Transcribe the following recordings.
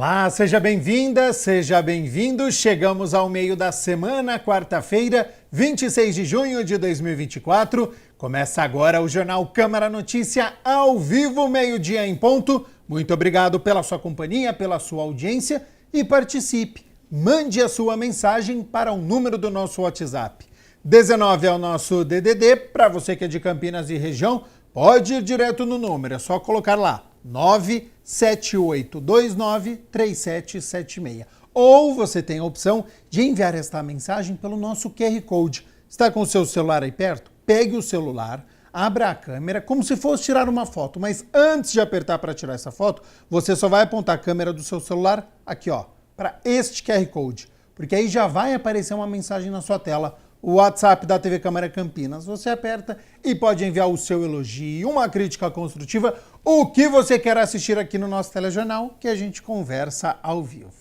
Olá, seja bem-vinda, seja bem-vindo. Chegamos ao meio da semana, quarta-feira, 26 de junho de 2024. Começa agora o Jornal Câmara Notícia ao vivo, meio-dia em ponto. Muito obrigado pela sua companhia, pela sua audiência e participe. Mande a sua mensagem para o número do nosso WhatsApp. 19 é o nosso DDD. Para você que é de Campinas e região, pode ir direto no número, é só colocar lá. 978293776. Ou você tem a opção de enviar esta mensagem pelo nosso QR Code. Está com o seu celular aí perto? Pegue o celular, abra a câmera como se fosse tirar uma foto, mas antes de apertar para tirar essa foto, você só vai apontar a câmera do seu celular aqui, ó, para este QR Code, porque aí já vai aparecer uma mensagem na sua tela. O WhatsApp da TV Câmara Campinas, você aperta e pode enviar o seu elogio, uma crítica construtiva, o que você quer assistir aqui no nosso telejornal, que a gente conversa ao vivo.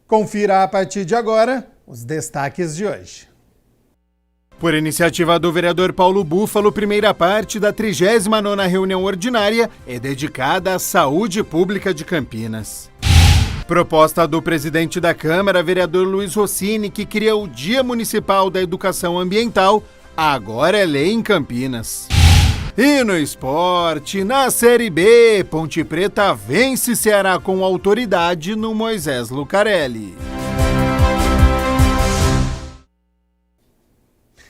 Confira a partir de agora os destaques de hoje. Por iniciativa do vereador Paulo Búfalo, primeira parte da 39ª reunião ordinária é dedicada à saúde pública de Campinas. Proposta do presidente da Câmara, vereador Luiz Rossini, que cria o Dia Municipal da Educação Ambiental, agora é lei em Campinas. E no esporte, na Série B, Ponte Preta vence Ceará com autoridade no Moisés Lucarelli.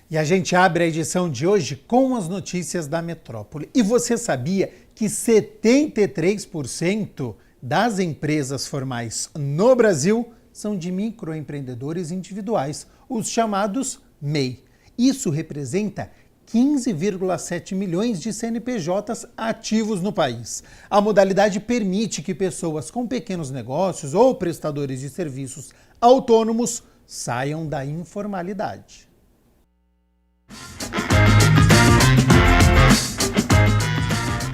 E a gente abre a edição de hoje com as notícias da metrópole. E você sabia que 73% das empresas formais no Brasil são de microempreendedores individuais, os chamados MEI. Isso representa 15,7 milhões de CNPJs ativos no país. A modalidade permite que pessoas com pequenos negócios ou prestadores de serviços autônomos saiam da informalidade.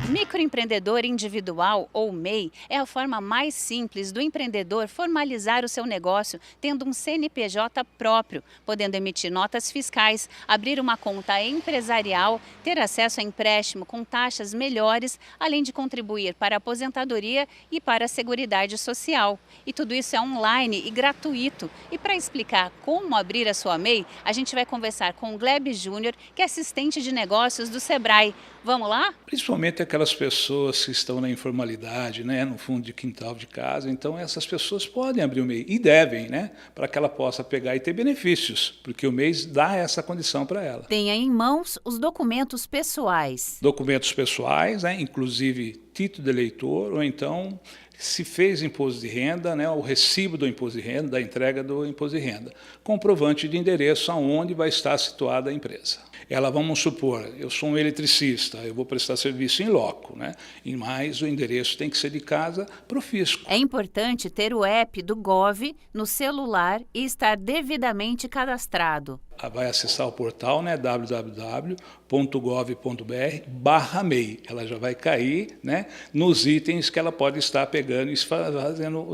Microempreendedor individual, ou MEI, é a forma mais simples do empreendedor formalizar o seu negócio tendo um CNPJ próprio, podendo emitir notas fiscais, abrir uma conta empresarial, ter acesso a empréstimo com taxas melhores, além de contribuir para a aposentadoria e para a Seguridade Social. E tudo isso é online e gratuito. E para explicar como abrir a sua MEI, a gente vai conversar com o Gleb Júnior, que é assistente de negócios do Sebrae. Vamos lá? Principalmente aquelas pessoas que estão na informalidade, né, no fundo de quintal de casa. Então, essas pessoas podem abrir o MEI e devem, né, para que ela possa pegar e ter benefícios, porque o MEI dá essa condição para ela. Tenha em mãos os documentos pessoais. Documentos pessoais, né, inclusive título de eleitor, ou então, se fez imposto de renda, né, o recibo do imposto de renda, da entrega do imposto de renda, comprovante de endereço aonde vai estar situada a empresa. Ela, vamos supor, eu sou um eletricista, eu vou prestar serviço em loco, né? E mais o endereço tem que ser de casa para o fisco. É importante ter o app do Gov no celular e estar devidamente cadastrado. Vai acessar o portal, né, www.gov.br/MEI. Ela já vai cair, né, nos itens que ela pode estar pegando e fazendo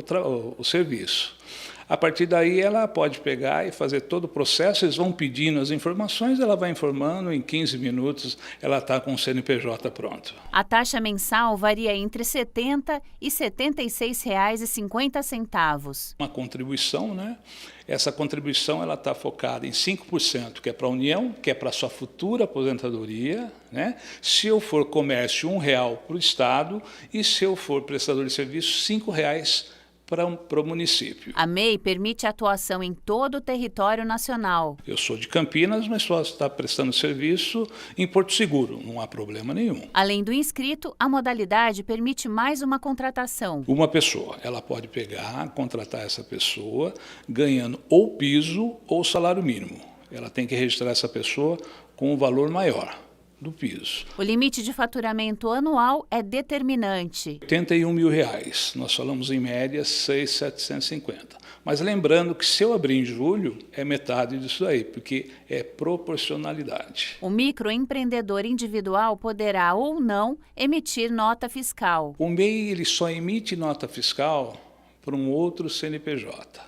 o serviço. A partir daí, ela pode pegar e fazer todo o processo, eles vão pedindo as informações, ela vai informando, em 15 minutos ela está com o CNPJ pronto. A taxa mensal varia entre R$ 70 e R$ 76,50. Uma contribuição, né? Essa contribuição ela está focada em 5%, que é para a União, que é para a sua futura aposentadoria, né? Se eu for comércio, R$ 1 para o Estado, e se eu for prestador de serviço, R$ 5 para o município. A MEI permite atuação em todo o território nacional. Eu sou de Campinas, mas só está prestando serviço em Porto Seguro, não há problema nenhum. Além do inscrito, a modalidade permite mais uma contratação. Uma pessoa, ela pode pegar, contratar essa pessoa, ganhando ou piso ou salário mínimo. Ela tem que registrar essa pessoa com um valor maior do piso. O limite de faturamento anual é determinante. R$ 81 mil. Nós falamos em média 6.750. Mas lembrando que se eu abrir em julho, é metade disso aí, porque é proporcionalidade. O microempreendedor individual poderá ou não emitir nota fiscal. O MEI ele só emite nota fiscal para um outro CNPJ.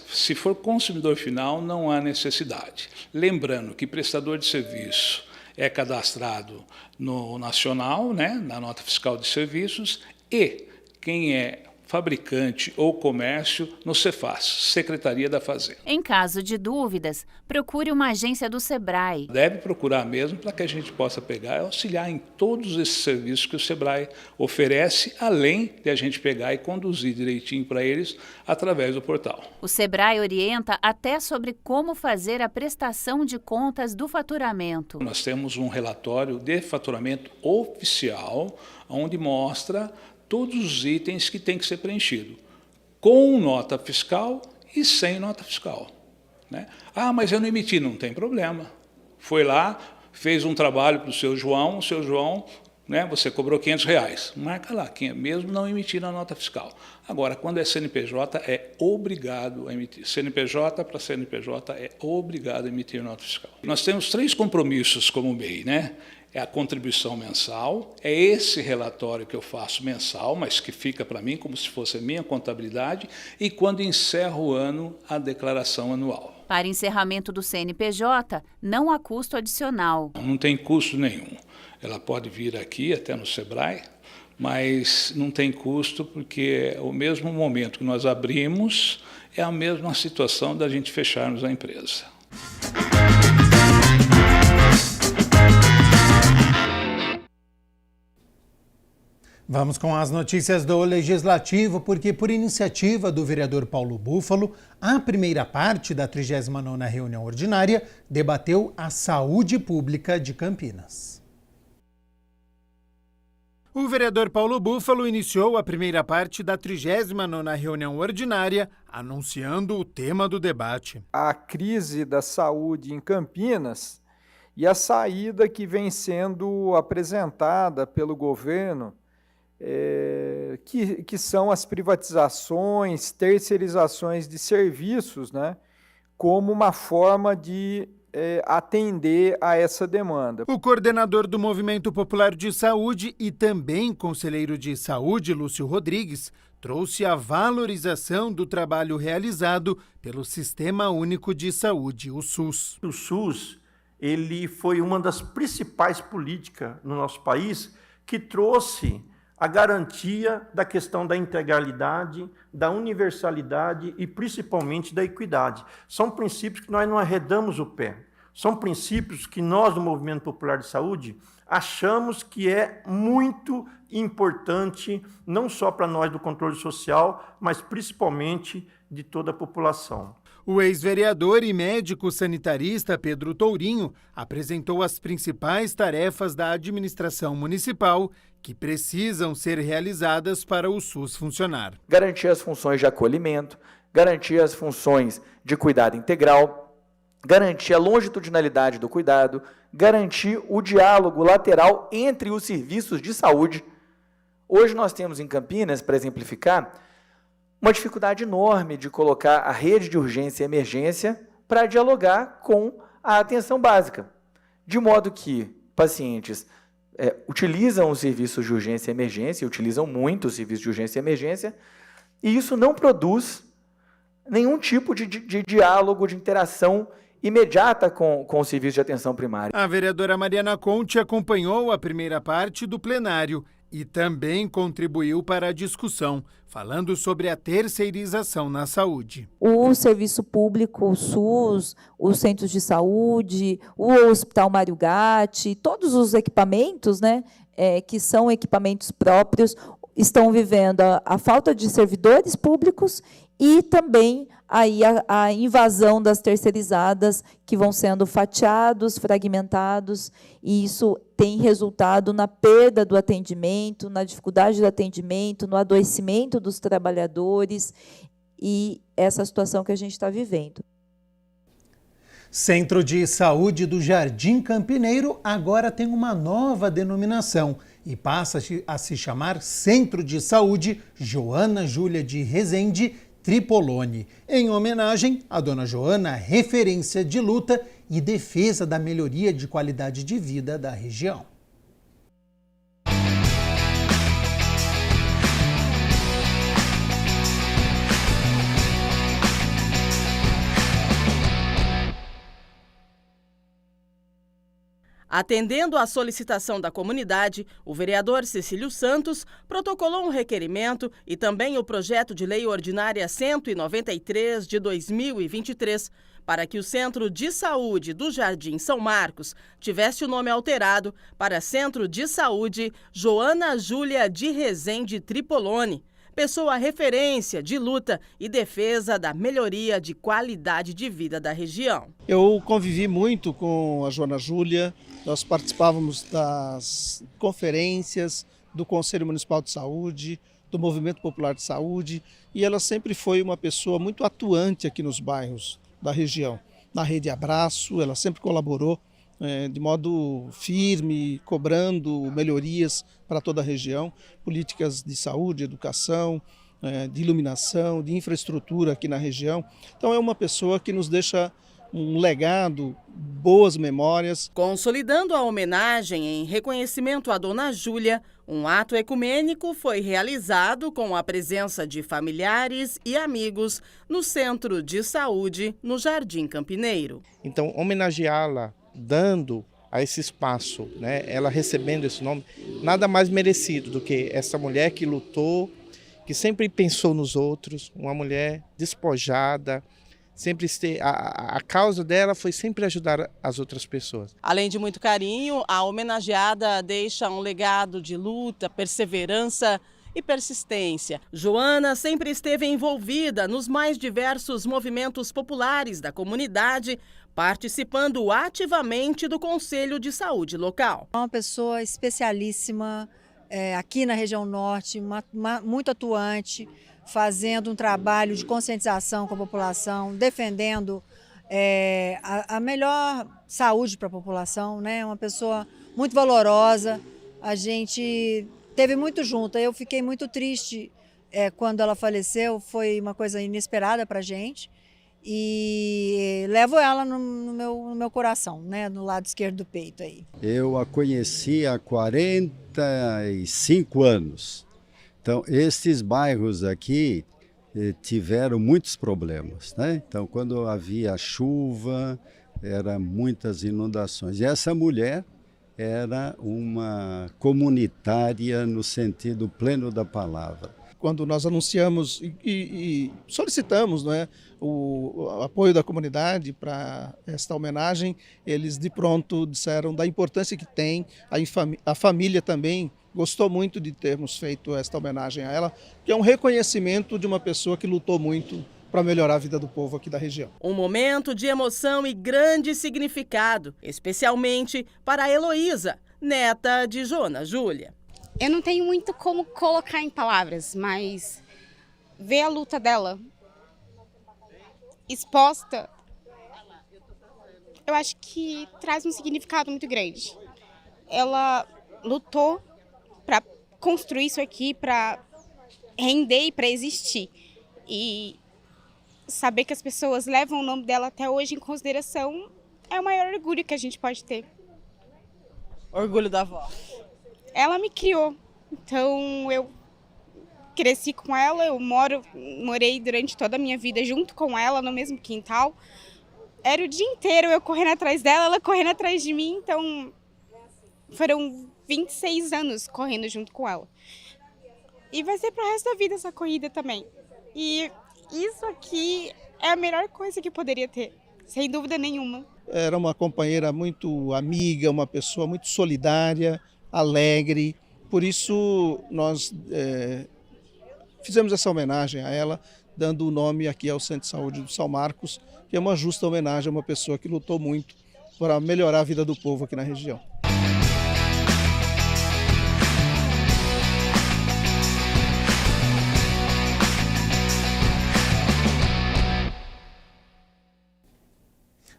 Se for consumidor final, não há necessidade. Lembrando que prestador de serviço é cadastrado no nacional, né, na nota fiscal de serviços, e quem é fabricante ou comércio no Cefaz, Secretaria da Fazenda. Em caso de dúvidas, procure uma agência do SEBRAE. Deve procurar mesmo para que a gente possa pegar e auxiliar em todos esses serviços que o SEBRAE oferece, além de a gente pegar e conduzir direitinho para eles através do portal. O SEBRAE orienta até sobre como fazer a prestação de contas do faturamento. Nós temos um relatório de faturamento oficial, onde mostra todos os itens que têm que ser preenchidos, com nota fiscal e sem nota fiscal. Né? Ah, mas eu não emiti, não tem problema. Foi lá, fez um trabalho para o seu João, né, você cobrou R$500, marca lá, mesmo não emitir a nota fiscal. Agora, quando é CNPJ, é obrigado a emitir. CNPJ para CNPJ é obrigado a emitir nota fiscal. Nós temos 3 compromissos como MEI, né? É a contribuição mensal, é esse relatório que eu faço mensal, mas que fica para mim como se fosse a minha contabilidade, e quando encerro o ano, a declaração anual. Para encerramento do CNPJ, não há custo adicional. Não tem custo nenhum. Ela pode vir aqui até no SEBRAE, mas não tem custo porque o mesmo momento que nós abrimos é a mesma situação da gente fecharmos a empresa. Vamos com as notícias do Legislativo, porque por iniciativa do vereador Paulo Búfalo, a primeira parte da 39ª reunião ordinária debateu a saúde pública de Campinas. O vereador Paulo Búfalo iniciou a primeira parte da 39ª reunião ordinária, anunciando o tema do debate. A crise da saúde em Campinas e a saída que vem sendo apresentada pelo governo, que são as privatizações, terceirizações de serviços, né, como uma forma de atender a essa demanda. O coordenador do Movimento Popular de Saúde e também conselheiro de saúde, Lúcio Rodrigues, trouxe a valorização do trabalho realizado pelo Sistema Único de Saúde, o SUS. O SUS, ele foi uma das principais políticas no nosso país que trouxe a garantia da questão da integralidade, da universalidade e principalmente da equidade. São princípios que nós não arredamos o pé. São princípios que nós, do Movimento Popular de Saúde, achamos que é muito importante, não só para nós do controle social, mas principalmente de toda a população. O ex-vereador e médico sanitarista Pedro Tourinho apresentou as principais tarefas da administração municipal que precisam ser realizadas para o SUS funcionar. Garantir as funções de acolhimento, garantir as funções de cuidado integral, garantir a longitudinalidade do cuidado, garantir o diálogo lateral entre os serviços de saúde. Hoje nós temos em Campinas, para exemplificar, uma dificuldade enorme de colocar a rede de urgência e emergência para dialogar com a atenção básica, de modo que pacientes utilizam os serviços de urgência e emergência, utilizam muito os serviços de urgência e emergência, e isso não produz nenhum tipo de diálogo, de interação imediata com o serviço de atenção primária. A vereadora Mariana Conte acompanhou a primeira parte do plenário e também contribuiu para a discussão, falando sobre a terceirização na saúde. O serviço público, o SUS, os centros de saúde, o Hospital Mário Gatti, todos os equipamentos, né, que são equipamentos próprios, estão vivendo a falta de servidores públicos e também aí a invasão das terceirizadas que vão sendo fatiados, fragmentados, e isso tem resultado na perda do atendimento, na dificuldade do atendimento, no adoecimento dos trabalhadores e essa situação que a gente está vivendo. Centro de Saúde do Jardim Campineiro agora tem uma nova denominação e passa a se chamar Centro de Saúde Joana Júlia de Rezende Tripolone, em homenagem à dona Joana, referência de luta e defesa da melhoria de qualidade de vida da região. Atendendo à solicitação da comunidade, o vereador Cecílio Santos protocolou um requerimento e também o projeto de lei ordinária 193 de 2023 para que o Centro de Saúde do Jardim São Marcos tivesse o nome alterado para Centro de Saúde Joana Júlia de Rezende Tripolone, pessoa referência de luta e defesa da melhoria de qualidade de vida da região. Eu convivi muito com a Joana Júlia, nós participávamos das conferências do Conselho Municipal de Saúde, do Movimento Popular de Saúde, e ela sempre foi uma pessoa muito atuante aqui nos bairros da região. Na Rede Abraço, ela sempre colaborou de modo firme, cobrando melhorias para toda a região, políticas de saúde, educação, de iluminação, de infraestrutura aqui na região. Então é uma pessoa que nos deixa um legado, boas memórias. Consolidando a homenagem em reconhecimento à Dona Júlia, um ato ecumênico foi realizado com a presença de familiares e amigos no Centro de Saúde, no Jardim Campineiro. Então, homenageá-la, dando a esse espaço, né, ela recebendo esse nome, nada mais merecido do que essa mulher que lutou, que sempre pensou nos outros, uma mulher despojada, sempre a causa dela foi sempre ajudar as outras pessoas. Além de muito carinho, a homenageada deixa um legado de luta, perseverança e persistência. Joana sempre esteve envolvida nos mais diversos movimentos populares da comunidade, participando ativamente do Conselho de Saúde local. É uma pessoa especialíssima aqui na região norte, muito atuante, fazendo um trabalho de conscientização com a população, defendendo a melhor saúde para a população, né? Uma pessoa muito valorosa, a gente esteve muito junto. Eu fiquei muito triste quando ela faleceu, foi uma coisa inesperada para a gente, e levo ela no meu coração, né? No lado esquerdo do peito aí. Eu a conheci há 45 anos. Então, esses bairros aqui tiveram muitos problemas, né? Então, quando havia chuva, eram muitas inundações. E essa mulher era uma comunitária no sentido pleno da palavra. Quando nós anunciamos e solicitamos, não é, o apoio da comunidade para esta homenagem, eles de pronto disseram da importância que tem, a família também gostou muito de termos feito esta homenagem a ela, que é um reconhecimento de uma pessoa que lutou muito para melhorar a vida do povo aqui da região. Um momento de emoção e grande significado, especialmente para a Heloísa, neta de Joana Júlia. Eu não tenho muito como colocar em palavras, mas ver a luta dela exposta, eu acho que traz um significado muito grande. Ela lutou para construir isso aqui, para render e para existir. E saber que as pessoas levam o nome dela até hoje em consideração é o maior orgulho que a gente pode ter. Orgulho da avó. Ela me criou, então eu cresci com ela, eu morei durante toda a minha vida junto com ela no mesmo quintal. Era o dia inteiro eu correndo atrás dela, ela correndo atrás de mim, então foram 26 anos correndo junto com ela. E vai ser pro resto da vida essa corrida também. E isso aqui é a melhor coisa que poderia ter, sem dúvida nenhuma. Era uma companheira muito amiga, uma pessoa muito solidária, alegre, por isso nós fizemos essa homenagem a ela, dando o nome aqui ao Centro de Saúde do São Marcos, que é uma justa homenagem a uma pessoa que lutou muito para melhorar a vida do povo aqui na região.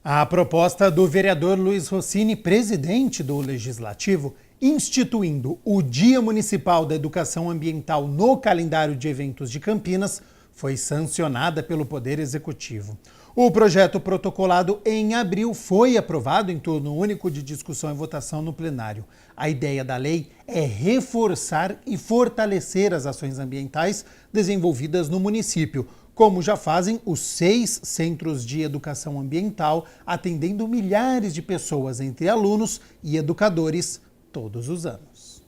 A proposta do vereador Luiz Rossini, presidente do Legislativo, instituindo o Dia Municipal da Educação Ambiental no calendário de eventos de Campinas, foi sancionada pelo Poder Executivo. O projeto protocolado em abril foi aprovado em turno único de discussão e votação no plenário. A ideia da lei é reforçar e fortalecer as ações ambientais desenvolvidas no município, como já fazem os 6 centros de educação ambiental, atendendo milhares de pessoas, entre alunos e educadores, todos os anos.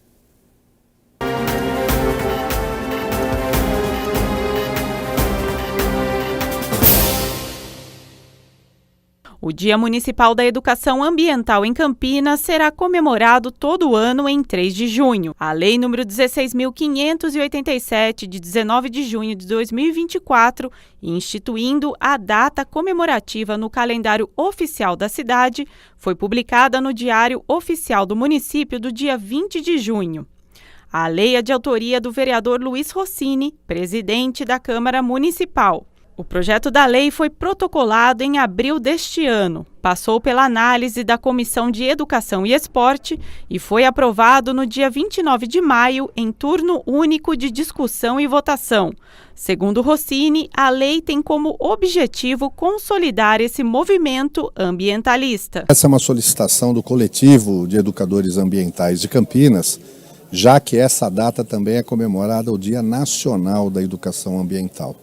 O Dia Municipal da Educação Ambiental em Campinas será comemorado todo ano em 3 de junho. A Lei nº 16.587, de 19 de junho de 2024, instituindo a data comemorativa no calendário oficial da cidade, foi publicada no Diário Oficial do Município do dia 20 de junho. A lei é de autoria do vereador Luiz Rossini, presidente da Câmara Municipal. O projeto da lei foi protocolado em abril deste ano, passou pela análise da Comissão de Educação e Esporte e foi aprovado no dia 29 de maio em turno único de discussão e votação. Segundo Rossini, a lei tem como objetivo consolidar esse movimento ambientalista. Essa é uma solicitação do Coletivo de Educadores Ambientais de Campinas, já que essa data também é comemorada o Dia Nacional da Educação Ambiental.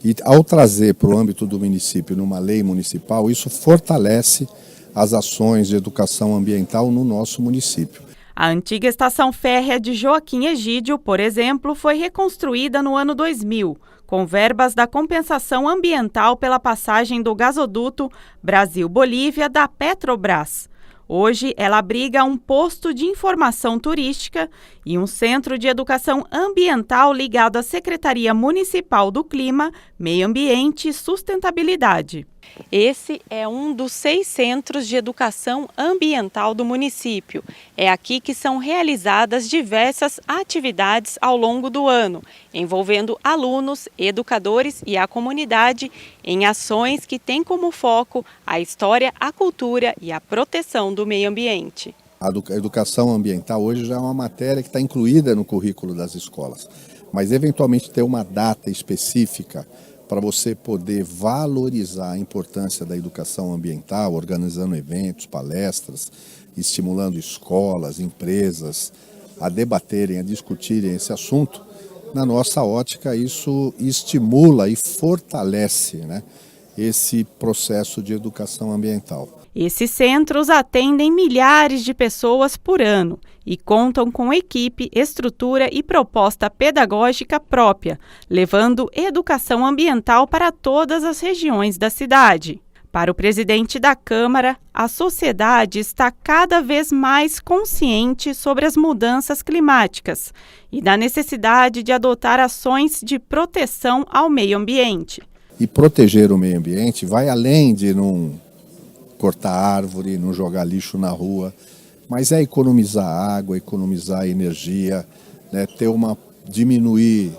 E ao trazer para o âmbito do município numa lei municipal, isso fortalece as ações de educação ambiental no nosso município. A antiga estação férrea de Joaquim Egídio, por exemplo, foi reconstruída no ano 2000, com verbas da compensação ambiental pela passagem do gasoduto Brasil-Bolívia da Petrobras. Hoje, ela abriga um posto de informação turística e um centro de educação ambiental ligado à Secretaria Municipal do Clima, Meio Ambiente e Sustentabilidade. Esse é um dos 6 centros de educação ambiental do município. É aqui que são realizadas diversas atividades ao longo do ano, envolvendo alunos, educadores e a comunidade em ações que têm como foco a história, a cultura e a proteção do meio ambiente. A educação ambiental hoje já é uma matéria que está incluída no currículo das escolas, mas eventualmente ter uma data específica para você poder valorizar a importância da educação ambiental, organizando eventos, palestras, estimulando escolas, empresas a debaterem, a discutirem esse assunto. Na nossa ótica, isso estimula e fortalece, né, esse processo de educação ambiental. Esses centros atendem milhares de pessoas por ano e contam com equipe, estrutura e proposta pedagógica própria, levando educação ambiental para todas as regiões da cidade. Para o presidente da Câmara, a sociedade está cada vez mais consciente sobre as mudanças climáticas e da necessidade de adotar ações de proteção ao meio ambiente. E proteger o meio ambiente vai além de não cortar árvore, não jogar lixo na rua, mas é economizar água, economizar energia, né, diminuir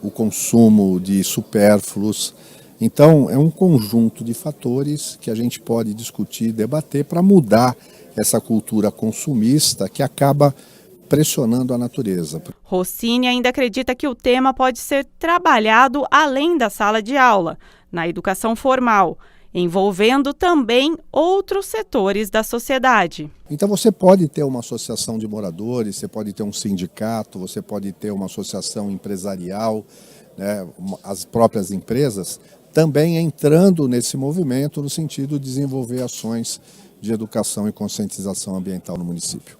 o consumo de supérfluos. Então, é um conjunto de fatores que a gente pode discutir e debater para mudar essa cultura consumista que acaba pressionando a natureza. Rossini ainda acredita que o tema pode ser trabalhado além da sala de aula, na educação formal, envolvendo também outros setores da sociedade. Então você pode ter uma associação de moradores, você pode ter um sindicato, você pode ter uma associação empresarial, né, as próprias empresas também entrando nesse movimento no sentido de desenvolver ações de educação e conscientização ambiental no município.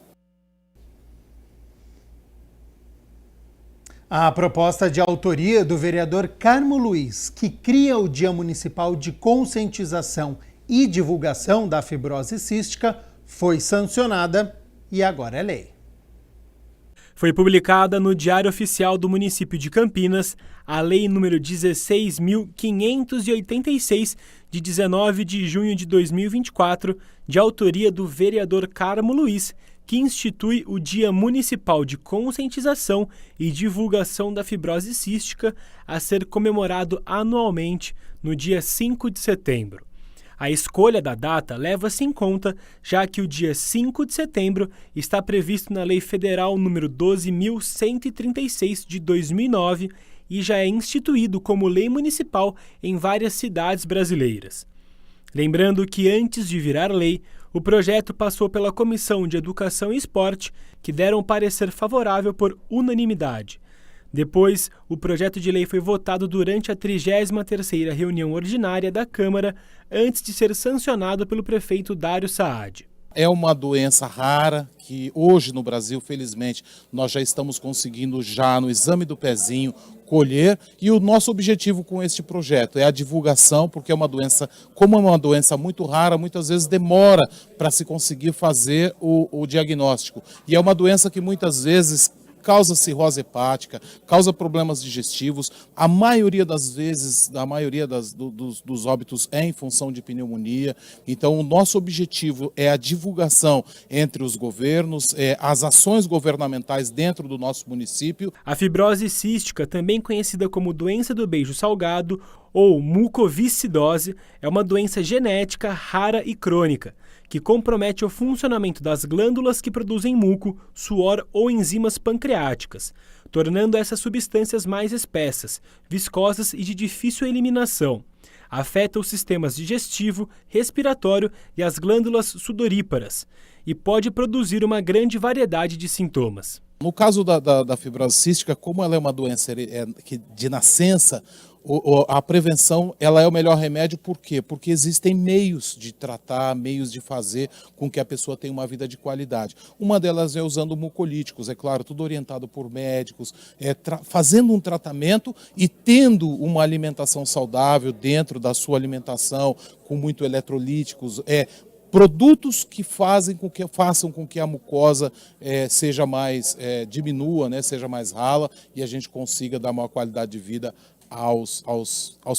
A proposta de autoria do vereador Carmo Luiz, que cria o Dia Municipal de Conscientização e Divulgação da Fibrose Cística, foi sancionada e agora é lei. Foi publicada no Diário Oficial do Município de Campinas a Lei nº 16.586, de 19 de junho de 2024, de autoria do vereador Carmo Luiz, que institui o Dia Municipal de Conscientização e Divulgação da Fibrose Cística, a ser comemorado anualmente no dia 5 de setembro. A escolha da data leva-se em conta, já que o dia 5 de setembro está previsto na Lei Federal nº 12.136 de 2009 e já é instituído como lei municipal em várias cidades brasileiras. Lembrando que antes de virar lei, o projeto passou pela Comissão de Educação e Esporte, que deram parecer favorável por unanimidade. Depois, o projeto de lei foi votado durante a 33ª reunião ordinária da Câmara, antes de ser sancionado pelo prefeito Dário Saad. É uma doença rara que hoje no Brasil, felizmente, nós já estamos conseguindo já no exame do pezinho colher, e o nosso objetivo com este projeto é a divulgação, porque é uma doença, como é uma doença muito rara, muitas vezes demora para se conseguir fazer o diagnóstico. E é uma doença que muitas vezes causa cirrose hepática, causa problemas digestivos. A maioria das vezes, dos óbitos é em função de pneumonia. Então, o nosso objetivo é a divulgação entre os governos, as ações governamentais dentro do nosso município. A fibrose cística, também conhecida como doença do beijo salgado ou mucoviscidose, é uma doença genética rara e crônica, que compromete o funcionamento das glândulas que produzem muco, suor ou enzimas pancreáticas, tornando essas substâncias mais espessas, viscosas e de difícil eliminação. Afeta os sistemas digestivo, respiratório e as glândulas sudoríparas, e pode produzir uma grande variedade de sintomas. No caso da fibrose cística, como ela é uma doença de nascença, a prevenção ela é o melhor remédio. Por quê? Porque existem meios de tratar, meios de fazer com que a pessoa tenha uma vida de qualidade. Uma delas é usando mucolíticos, é claro, tudo orientado por médicos, fazendo um tratamento e tendo uma alimentação saudável dentro da sua alimentação, com muito eletrolíticos, produtos que façam com que a mucosa seja mais, diminua, né, seja mais rala, e a gente consiga dar maior qualidade de vida aos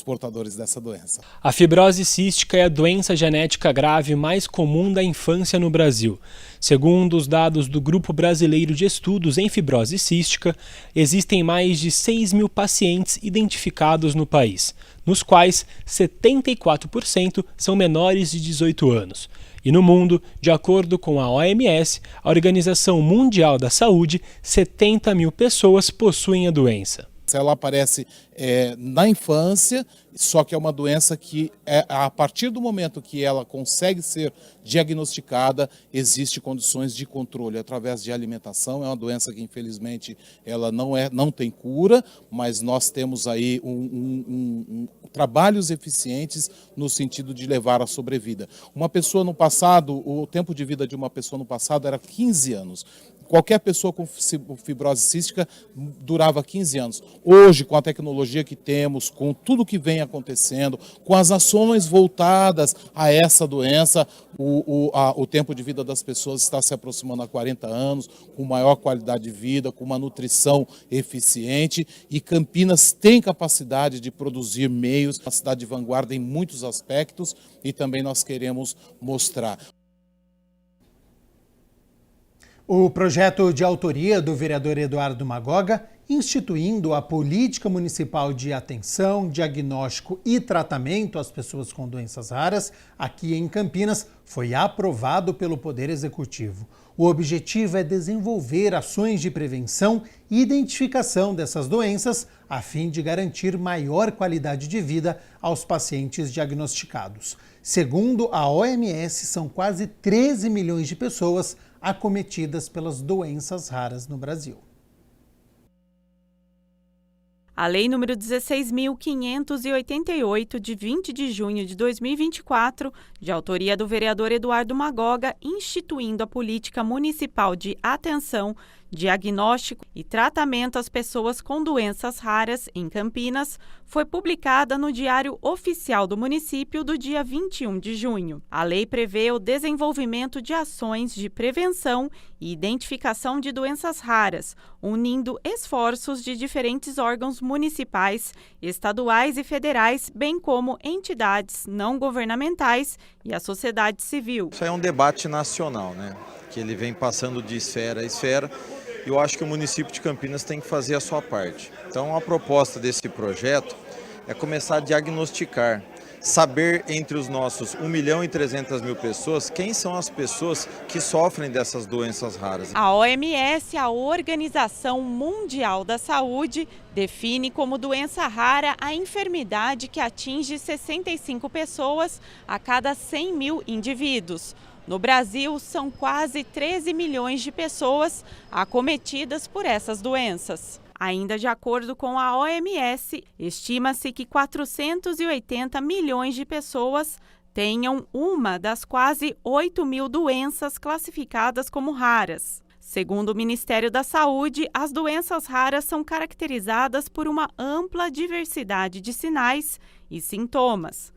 portadores dessa doença. A fibrose cística é a doença genética grave mais comum da infância no Brasil. Segundo os dados do Grupo Brasileiro de Estudos em Fibrose Cística, existem mais de 6.000 pacientes identificados no país, nos quais 74% são menores de 18 anos. E no mundo, de acordo com a OMS, a Organização Mundial da Saúde, 70.000 pessoas possuem a doença. Ela aparece na infância, só que é uma doença que, a partir do momento que ela consegue ser diagnosticada, existe condições de controle através de alimentação. É uma doença que, infelizmente, ela não tem cura, mas nós temos aí trabalhos eficientes no sentido de levar a sobrevida. Uma pessoa no passado, o tempo de vida de uma pessoa no passado era 15 anos. Qualquer pessoa com fibrose cística durava 15 anos. Hoje, com a tecnologia que temos, com tudo que vem acontecendo, com as ações voltadas a essa doença, o tempo de vida das pessoas está se aproximando a 40 anos, com maior qualidade de vida, com uma nutrição eficiente, e Campinas tem capacidade de produzir meios, uma cidade de vanguarda em muitos aspectos, e também nós queremos mostrar. O projeto de autoria do vereador Eduardo Magoga, instituindo a política municipal de atenção, diagnóstico e tratamento às pessoas com doenças raras, aqui em Campinas, foi aprovado pelo Poder Executivo. O objetivo é desenvolver ações de prevenção e identificação dessas doenças, a fim de garantir maior qualidade de vida aos pacientes diagnosticados. Segundo a OMS, são quase 13 milhões de pessoas acometidas pelas doenças raras no Brasil. A Lei nº 16.588, de 20 de junho de 2024, de autoria do vereador Eduardo Magoga, instituindo a política municipal de atenção, diagnóstico e tratamento às pessoas com doenças raras em Campinas, foi publicada no Diário Oficial do município do dia 21 de junho. A lei prevê o desenvolvimento de ações de prevenção e identificação de doenças raras, unindo esforços de diferentes órgãos municipais, estaduais e federais, bem como entidades não governamentais e a sociedade civil. Isso é um debate nacional, né? Que ele vem passando de esfera a esfera. Eu acho que o município de Campinas tem que fazer a sua parte. Então, a proposta desse projeto é começar a diagnosticar, saber entre os nossos 1.300.000 pessoas quem são as pessoas que sofrem dessas doenças raras. A OMS, a Organização Mundial da Saúde, define como doença rara a enfermidade que atinge 65 pessoas a cada 100 mil indivíduos. No Brasil, são quase 13 milhões de pessoas acometidas por essas doenças. Ainda de acordo com a OMS, estima-se que 480 milhões de pessoas tenham uma das quase 8 mil doenças classificadas como raras. Segundo o Ministério da Saúde, as doenças raras são caracterizadas por uma ampla diversidade de sinais e sintomas.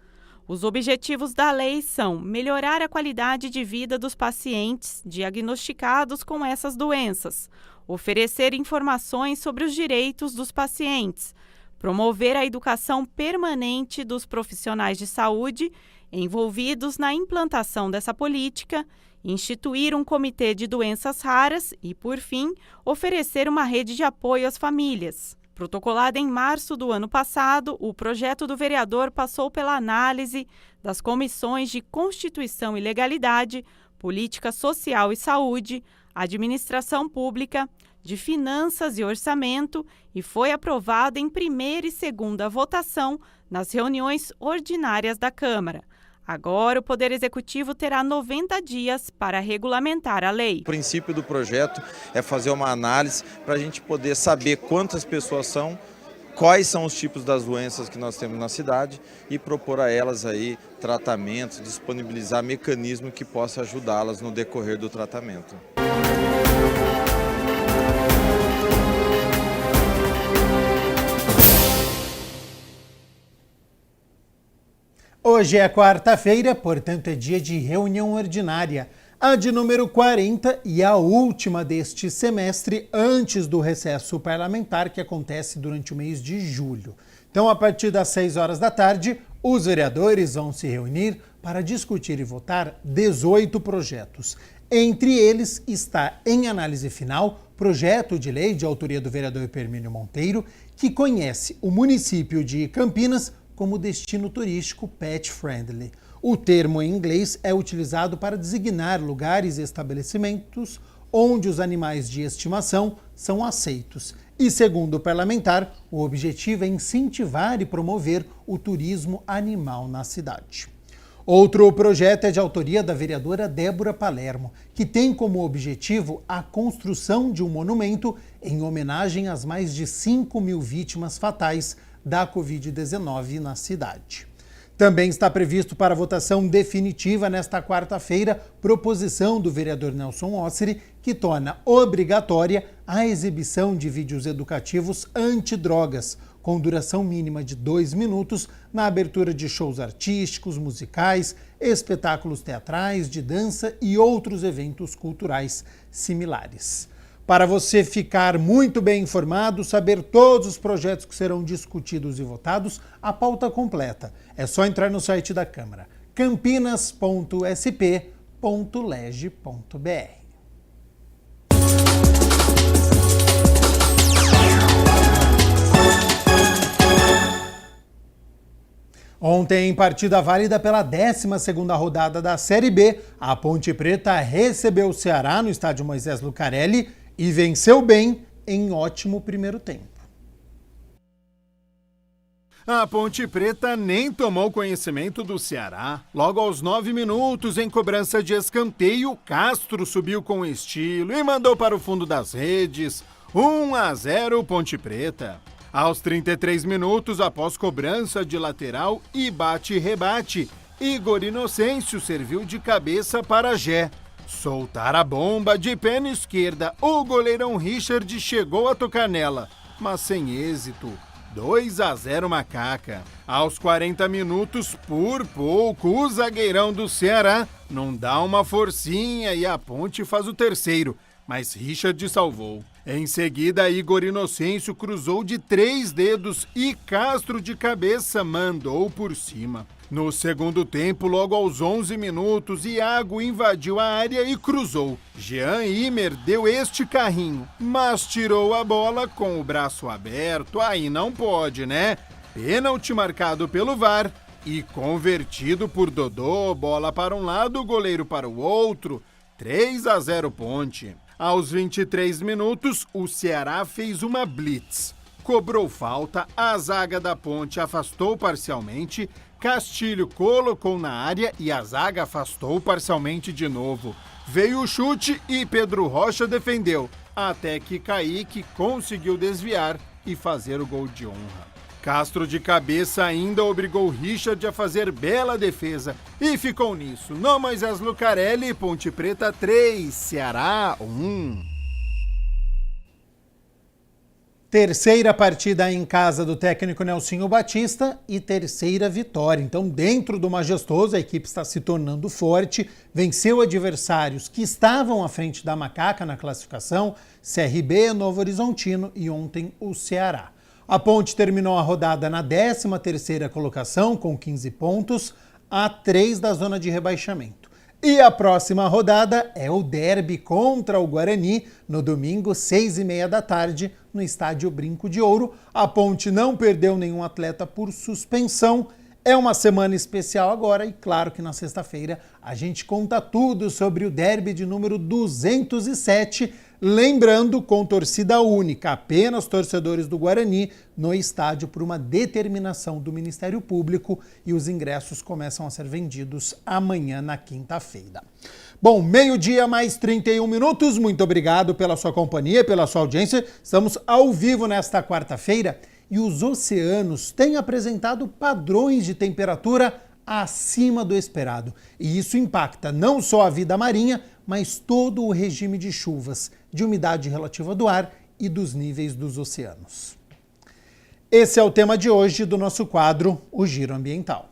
Os objetivos da lei são melhorar a qualidade de vida dos pacientes diagnosticados com essas doenças, oferecer informações sobre os direitos dos pacientes, promover a educação permanente dos profissionais de saúde envolvidos na implantação dessa política, instituir um comitê de doenças raras e, por fim, oferecer uma rede de apoio às famílias. Protocolado em março do ano passado, o projeto do vereador passou pela análise das comissões de Constituição e Legalidade, Política Social e Saúde, Administração Pública, de Finanças e Orçamento e foi aprovado em primeira e segunda votação nas reuniões ordinárias da Câmara. Agora, o Poder Executivo terá 90 dias para regulamentar a lei. O princípio do projeto é fazer uma análise para a gente poder saber quantas pessoas são, quais são os tipos das doenças que nós temos na cidade e propor a elas aí tratamentos, disponibilizar mecanismo que possa ajudá-las no decorrer do tratamento. Hoje é quarta-feira, portanto é dia de reunião ordinária, a de número 40 e a última deste semestre antes do recesso parlamentar que acontece durante o mês de julho. Então, a partir das 6 horas da tarde, os vereadores vão se reunir para discutir e votar 18 projetos. Entre eles está em análise final projeto de lei de autoria do vereador Hermínio Monteiro, que conhece o município de Campinas como destino turístico pet friendly. O termo em inglês é utilizado para designar lugares e estabelecimentos onde os animais de estimação são aceitos. E, segundo o parlamentar, o objetivo é incentivar e promover o turismo animal na cidade. Outro projeto é de autoria da vereadora Débora Palermo, que tem como objetivo a construção de um monumento em homenagem às mais de 5 mil vítimas fatais da Covid-19 na cidade. Também está previsto para votação definitiva nesta quarta-feira proposição do vereador Nelson Osseri, que torna obrigatória a exibição de vídeos educativos antidrogas, com duração mínima de 2 minutos, na abertura de shows artísticos, musicais, espetáculos teatrais, de dança e outros eventos culturais similares. Para você ficar muito bem informado, saber todos os projetos que serão discutidos e votados, a pauta completa. É só entrar no site da Câmara, campinas.sp.leg.br. Ontem, em partida válida pela 12ª rodada da Série B, a Ponte Preta recebeu o Ceará no estádio Moisés Lucarelli e venceu bem em ótimo primeiro tempo. A Ponte Preta nem tomou conhecimento do Ceará. Logo aos 9 minutos, em cobrança de escanteio, Castro subiu com estilo e mandou para o fundo das redes. 1-0 Ponte Preta. Aos 33 minutos, após cobrança de lateral e bate-rebate, Igor Inocêncio serviu de cabeça para Gé. Soltar a bomba de perna esquerda, o goleirão Richard chegou a tocar nela, mas sem êxito. 2-0 Macaca. Aos 40 minutos, por pouco, o zagueirão do Ceará não dá uma forcinha e a Ponte faz o terceiro, mas Richard salvou. Em seguida, Igor Inocêncio cruzou de 3 dedos e Castro de cabeça mandou por cima. No segundo tempo, logo aos 11 minutos, Iago invadiu a área e cruzou. Jean Imer deu este carrinho, mas tirou a bola com o braço aberto. Aí não pode, né? Pênalti marcado pelo VAR e convertido por Dodô. Bola para um lado, goleiro para o outro. 3-0 Ponte. Aos 23 minutos, o Ceará fez uma blitz. Cobrou falta, a zaga da Ponte afastou parcialmente, Castilho colocou na área e a zaga afastou parcialmente de novo. Veio o chute e Pedro Rocha defendeu. até que Kaique conseguiu desviar e fazer o gol de honra. Castro de cabeça ainda obrigou Richard a fazer bela defesa e ficou nisso. No Moisés Lucarelli, Ponte Preta 3, Ceará 1. Terceira partida em casa do técnico Nelsinho Batista e terceira vitória. Então, dentro do majestoso, a equipe está se tornando forte, venceu adversários que estavam à frente da Macaca na classificação, CRB, Novo Horizontino e ontem o Ceará. A Ponte terminou a rodada na 13ª colocação com 15 pontos, a 3 da zona de rebaixamento. E a próxima rodada é o derby contra o Guarani, no domingo, 6h30 da tarde, no estádio Brinco de Ouro. A Ponte não perdeu nenhum atleta por suspensão. É uma semana especial agora e claro que na sexta-feira a gente conta tudo sobre o derby de número 207, lembrando, com torcida única, apenas torcedores do Guarani no estádio por uma determinação do Ministério Público, e os ingressos começam a ser vendidos amanhã, na quinta-feira. Bom, 12h mais 31 minutos, muito obrigado pela sua companhia, pela sua audiência. Estamos ao vivo nesta quarta-feira e os oceanos têm apresentado padrões de temperatura acima do esperado. E isso impacta não só a vida marinha, mas todo o regime de chuvas, de umidade relativa do ar e dos níveis dos oceanos. Esse é o tema de hoje do nosso quadro, o Giro Ambiental.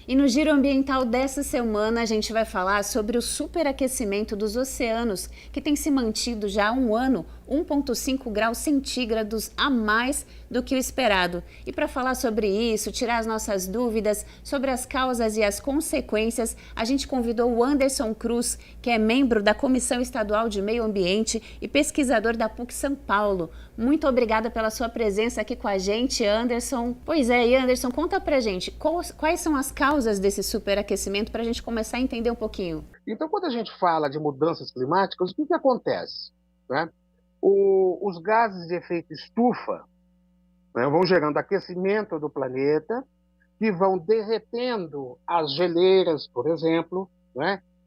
E no Giro Ambiental dessa semana a gente vai falar sobre o superaquecimento dos oceanos, que tem se mantido já há um ano, 1,5 graus centígrados a mais do que o esperado. E para falar sobre isso, tirar as nossas dúvidas sobre as causas e as consequências, a gente convidou o Anderson Cruz, que é membro da Comissão Estadual de Meio Ambiente e pesquisador da PUC São Paulo. Muito obrigada pela sua presença aqui com a gente, Anderson. Pois é, e Anderson, conta pra gente, quais são as causas desse superaquecimento para a gente começar a entender um pouquinho? Então, quando a gente fala de mudanças climáticas, o que acontece? Os gases de efeito estufa vão gerando aquecimento do planeta, que vão derretendo as geleiras, por exemplo,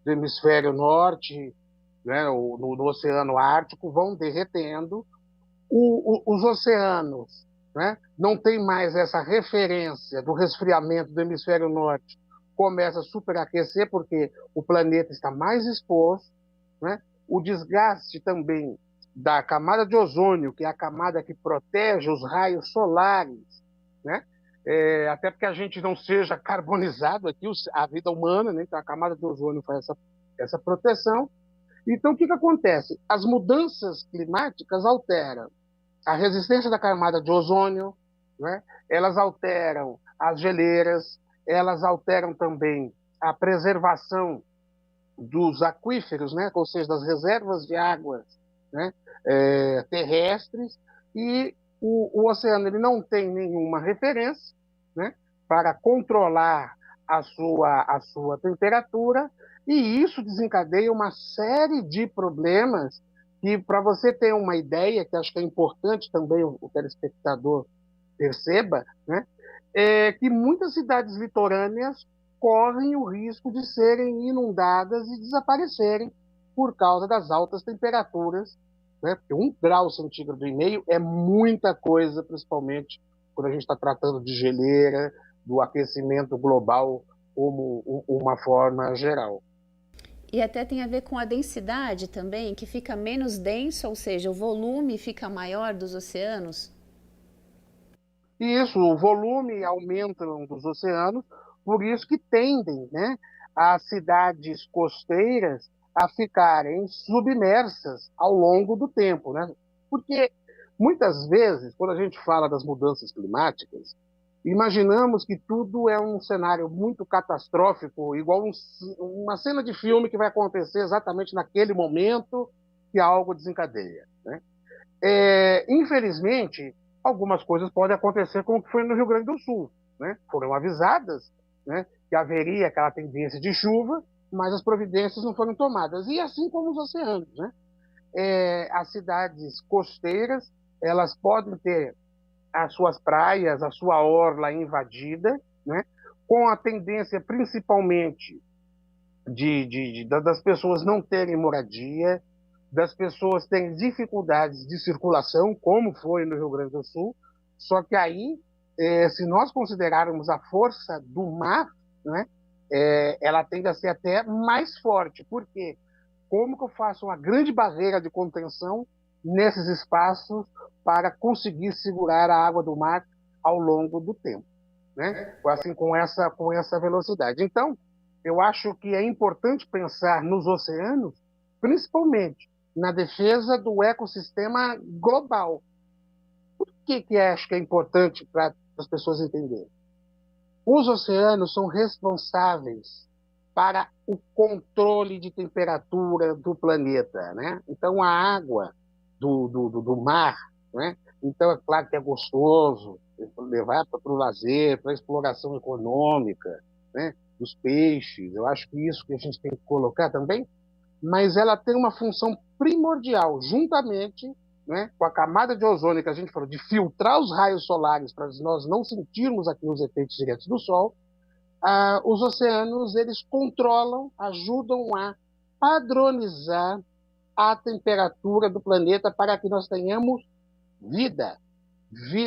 do hemisfério norte, no Oceano Ártico, vão derretendo. Os oceanos não tem mais essa referência do resfriamento do hemisfério norte, começa a superaquecer porque o planeta está mais exposto. O desgaste também da camada de ozônio, que é a camada que protege os raios solares, até porque a gente não seja carbonizado aqui, a vida humana, então a camada de ozônio faz essa proteção. Então, o que acontece? As mudanças climáticas alteram a resistência da camada de ozônio, elas alteram as geleiras, elas alteram também a preservação dos aquíferos, ou seja, das reservas de águas terrestres, e o oceano ele não tem nenhuma referência para controlar a sua temperatura, e isso desencadeia uma série de problemas que, para você ter uma ideia, que acho que é importante também o telespectador perceba, é que muitas cidades litorâneas correm o risco de serem inundadas e desaparecerem por causa das altas temperaturas, porque 1,5 graus é muita coisa, principalmente quando a gente está tratando de geleira, do aquecimento global como uma forma geral. E até tem a ver com a densidade também, que fica menos denso, ou seja, o volume fica maior dos oceanos? Isso, o volume aumenta dos oceanos, por isso que tendem as cidades costeiras a ficarem submersas ao longo do tempo. Porque, muitas vezes, quando a gente fala das mudanças climáticas, imaginamos que tudo é um cenário muito catastrófico, igual uma cena de filme que vai acontecer exatamente naquele momento que algo desencadeia. Infelizmente, algumas coisas podem acontecer como que foi no Rio Grande do Sul. Foram avisadas que haveria aquela tendência de chuva, mas as providências não foram tomadas. E assim como os oceanos. as cidades costeiras, elas podem ter as suas praias, a sua orla invadida, né? Com a tendência principalmente das pessoas não terem moradia, das pessoas terem dificuldades de circulação, como foi no Rio Grande do Sul. Só que aí, se nós considerarmos a força do mar, né, ela tende a ser até mais forte. Por quê? Como que eu faço uma grande barreira de contenção nesses espaços para conseguir segurar a água do mar ao longo do tempo, né? Assim, com essa velocidade. Então, eu acho que é importante pensar nos oceanos, principalmente na defesa do ecossistema global. Por que acho que é importante para as pessoas entenderem? Os oceanos são responsáveis para o controle de temperatura do planeta, né? Então, a água do mar, né? Então, é claro que é gostoso levar para o lazer, para a exploração econômica, né? Dos peixes. Eu acho que isso que a gente tem que colocar também, mas ela tem uma função primordial, juntamente, né, com a camada de ozônio que a gente falou, de filtrar os raios solares para nós não sentirmos aqui os efeitos diretos do Sol. Os oceanos, eles controlam, ajudam a padronizar a temperatura do planeta para que nós tenhamos vida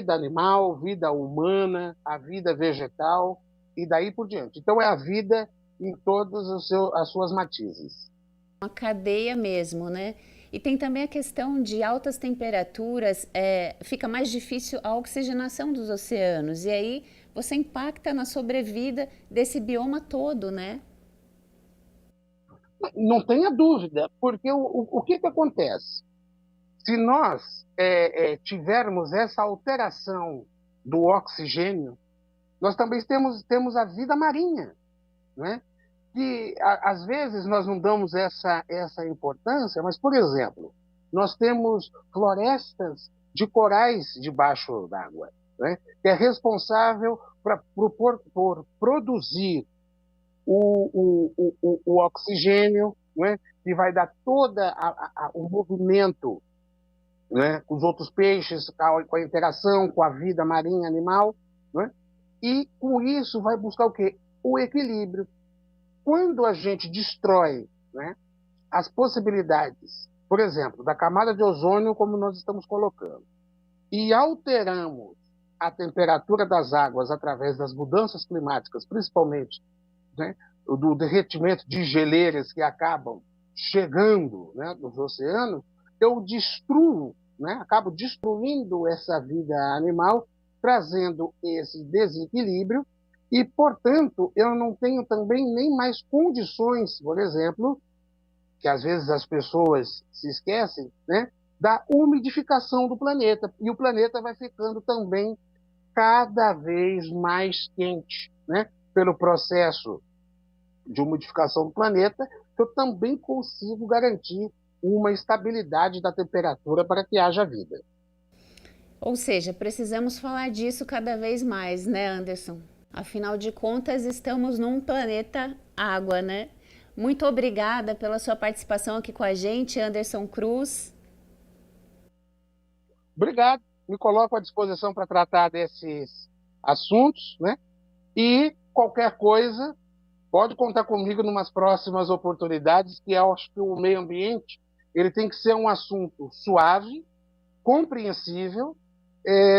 animal, vida humana, a vida vegetal e daí por diante. Então, é a vida em todas as suas matizes. Uma cadeia mesmo, né? E tem também a questão de altas temperaturas, fica mais difícil a oxigenação dos oceanos, e aí você impacta na sobrevida desse bioma todo, né? Não tenha dúvida, porque o que acontece? Se nós tivermos essa alteração do oxigênio, nós também temos a vida marinha, né? Que às vezes nós não damos essa importância, mas, por exemplo, nós temos florestas de corais debaixo d'água, né? Que é responsável por produzir o oxigênio, né? Que vai dar todo o movimento, né? Com os outros peixes, com a interação com a vida marinha animal, né? E com isso vai buscar o quê? O equilíbrio. Quando a gente destrói, né, as possibilidades, por exemplo, da camada de ozônio, como nós estamos colocando, e alteramos a temperatura das águas através das mudanças climáticas, principalmente, né, do derretimento de geleiras que acabam chegando, né, nos oceanos, eu destruo, né, acabo destruindo essa vida animal, trazendo esse desequilíbrio. E, portanto, eu não tenho também nem mais condições, por exemplo, que às vezes as pessoas se esquecem, né, da umidificação do planeta. E o planeta vai ficando também cada vez mais quente, né, pelo processo de umidificação do planeta, eu também consigo garantir uma estabilidade da temperatura para que haja vida. Ou seja, precisamos falar disso cada vez mais, né, Anderson? Afinal de contas, estamos num planeta água, né? Muito obrigada pela sua participação aqui com a gente, Anderson Cruz. Obrigado. Me coloco à disposição para tratar desses assuntos, né? E qualquer coisa, pode contar comigo em umas próximas oportunidades, que eu acho que o meio ambiente ele tem que ser um assunto suave, compreensível,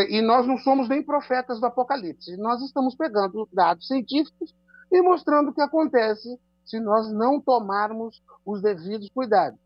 e nós não somos nem profetas do apocalipse. Nós estamos pegando dados científicos e mostrando o que acontece se nós não tomarmos os devidos cuidados.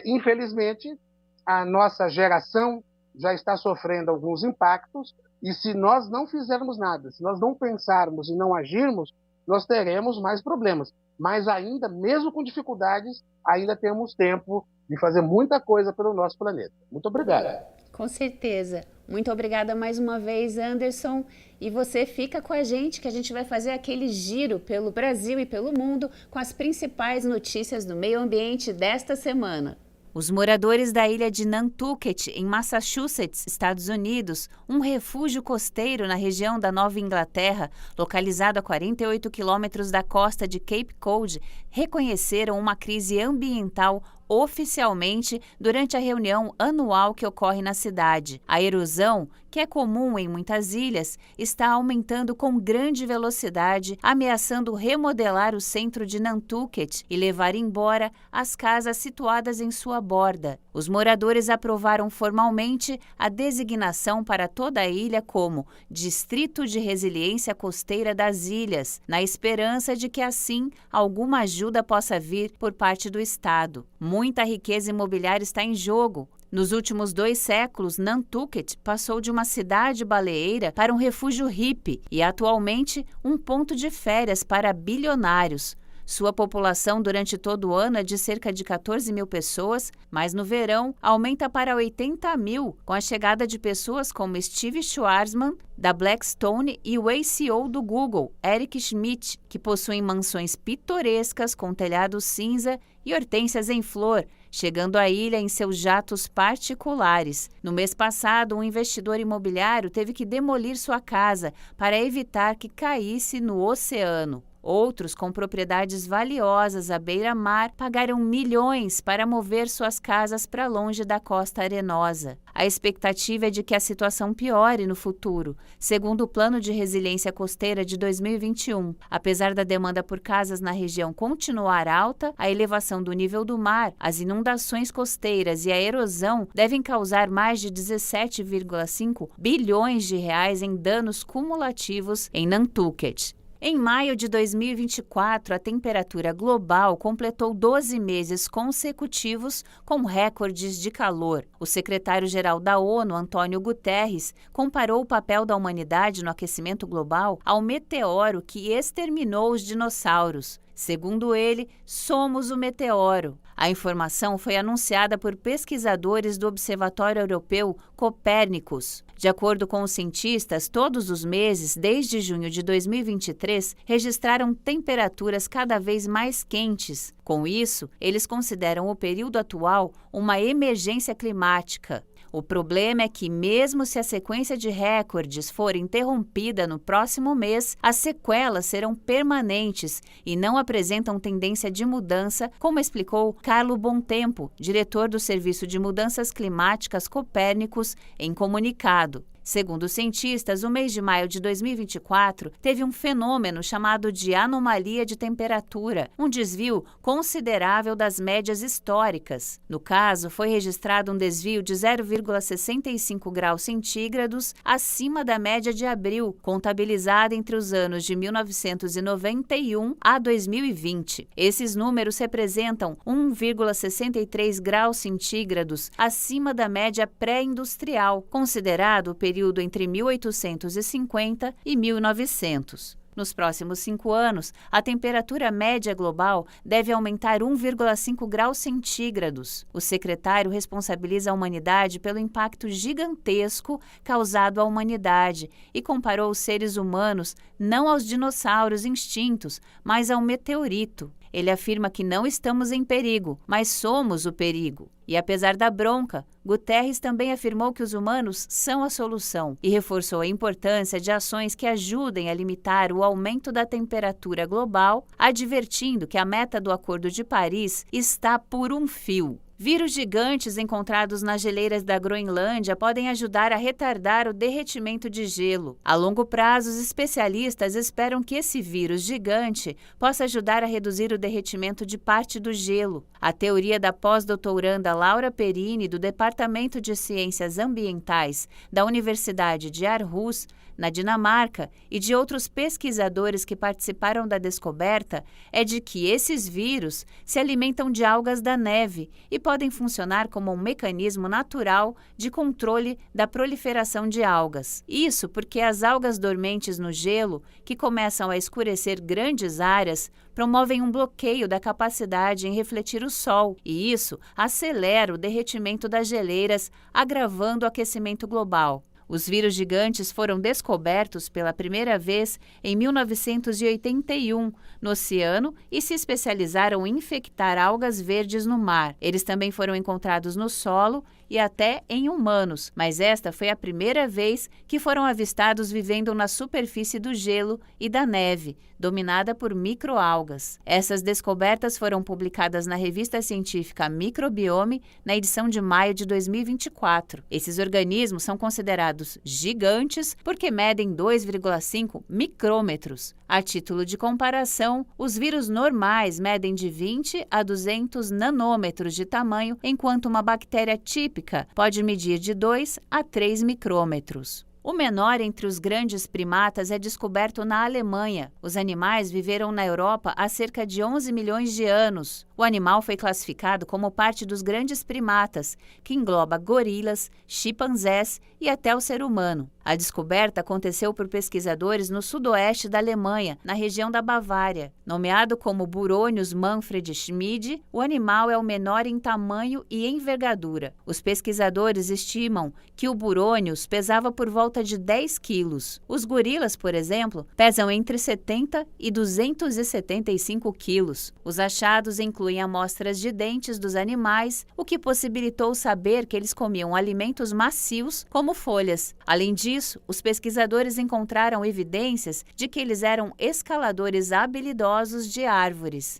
Infelizmente, a nossa geração já está sofrendo alguns impactos, e se nós não fizermos nada, se nós não pensarmos e não agirmos, nós teremos mais problemas. Mas ainda, mesmo com dificuldades, ainda temos tempo de fazer muita coisa pelo nosso planeta. Muito obrigado. Com certeza. Muito obrigada mais uma vez, Anderson. E você fica com a gente, que a gente vai fazer aquele giro pelo Brasil e pelo mundo com as principais notícias do meio ambiente desta semana. Os moradores da ilha de Nantucket, em Massachusetts, Estados Unidos, um refúgio costeiro na região da Nova Inglaterra, localizado a 48 quilômetros da costa de Cape Cod, reconheceram uma crise ambiental oficialmente durante a reunião anual que ocorre na cidade. A erosão, que é comum em muitas ilhas, está aumentando com grande velocidade, ameaçando remodelar o centro de Nantucket e levar embora as casas situadas em sua borda. Os moradores aprovaram formalmente a designação para toda a ilha como Distrito de Resiliência Costeira das Ilhas, na esperança de que assim alguma ajuda possa vir por parte do Estado. Muita riqueza imobiliária está em jogo. Nos últimos 2 séculos, Nantucket passou de uma cidade baleeira para um refúgio hippie e, atualmente, um ponto de férias para bilionários. Sua população durante todo o ano é de cerca de 14 mil pessoas, mas no verão aumenta para 80 mil, com a chegada de pessoas como Steve Schwarzman, da Blackstone, e o ex-CEO do Google, Eric Schmidt, que possuem mansões pitorescas com telhado cinza e hortênsias em flor, chegando à ilha em seus jatos particulares. No mês passado, um investidor imobiliário teve que demolir sua casa para evitar que caísse no oceano. Outros, com propriedades valiosas à beira-mar, pagaram milhões para mover suas casas para longe da costa arenosa. A expectativa é de que a situação piore no futuro, segundo o Plano de Resiliência Costeira de 2021. Apesar da demanda por casas na região continuar alta, a elevação do nível do mar, as inundações costeiras e a erosão devem causar mais de 17,5 bilhões de reais em danos cumulativos em Nantucket. Em maio de 2024, a temperatura global completou 12 meses consecutivos com recordes de calor. O secretário-geral da ONU, Antônio Guterres, comparou o papel da humanidade no aquecimento global ao meteoro que exterminou os dinossauros. Segundo ele, somos o meteoro. A informação foi anunciada por pesquisadores do Observatório Europeu Copérnicus. De acordo com os cientistas, todos os meses, desde junho de 2023, registraram temperaturas cada vez mais quentes. Com isso, eles consideram o período atual uma emergência climática. O problema é que, mesmo se a sequência de recordes for interrompida no próximo mês, as sequelas serão permanentes e não apresentam tendência de mudança, como explicou Carlo Bontempo, diretor do Serviço de Mudanças Climáticas Copérnicus, em comunicado. Segundo os cientistas, o mês de maio de 2024 teve um fenômeno chamado de anomalia de temperatura, um desvio considerável das médias históricas. No caso, foi registrado um desvio de 0,65 graus centígrados acima da média de abril, contabilizada entre os anos de 1991 a 2020. Esses números representam 1,63 graus centígrados acima da média pré-industrial, considerado o período entre 1850 e 1900. Nos próximos 5 anos, a temperatura média global deve aumentar 1,5 graus centígrados. O secretário responsabiliza a humanidade pelo impacto gigantesco causado à humanidade e comparou os seres humanos não aos dinossauros extintos, mas ao meteorito. Ele afirma que não estamos em perigo, mas somos o perigo. E apesar da bronca, Guterres também afirmou que os humanos são a solução e reforçou a importância de ações que ajudem a limitar o aumento da temperatura global, advertindo que a meta do Acordo de Paris está por um fio. Vírus gigantes encontrados nas geleiras da Groenlândia podem ajudar a retardar o derretimento de gelo. A longo prazo, os especialistas esperam que esse vírus gigante possa ajudar a reduzir o derretimento de parte do gelo. A teoria da pós-doutoranda Laura Perini, do Departamento de Ciências Ambientais da Universidade de Aarhus, na Dinamarca, e de outros pesquisadores que participaram da descoberta, é de que esses vírus se alimentam de algas da neve e podem funcionar como um mecanismo natural de controle da proliferação de algas. Isso porque as algas dormentes no gelo, que começam a escurecer grandes áreas, promovem um bloqueio da capacidade em refletir o sol, e isso acelera o derretimento das geleiras, agravando o aquecimento global. Os vírus gigantes foram descobertos pela primeira vez em 1981 no oceano e se especializaram em infectar algas verdes no mar. Eles também foram encontrados no solo e até em humanos, mas esta foi a primeira vez que foram avistados vivendo na superfície do gelo e da neve, dominada por microalgas. Essas descobertas foram publicadas na revista científica Microbiome na edição de maio de 2024. Esses organismos são considerados gigantes porque medem 2,5 micrômetros. A título de comparação, os vírus normais medem de 20 a 200 nanômetros de tamanho, enquanto uma bactéria típica pode medir de 2 a 3 micrômetros. O menor entre os grandes primatas é descoberto na Alemanha. Os animais viveram na Europa há cerca de 11 milhões de anos. O animal foi classificado como parte dos grandes primatas, que engloba gorilas, chimpanzés e até o ser humano. A descoberta aconteceu por pesquisadores no sudoeste da Alemanha, na região da Bavária. Nomeado como Buronius Manfred Schmid, o animal é o menor em tamanho e envergadura. Os pesquisadores estimam que o Buronius pesava por volta de 10 quilos. Os gorilas, por exemplo, pesam entre 70 e 275 quilos. Os achados incluem amostras de dentes dos animais, o que possibilitou saber que eles comiam alimentos macios, como folhas. Além disso, os pesquisadores encontraram evidências de que eles eram escaladores habilidosos de árvores.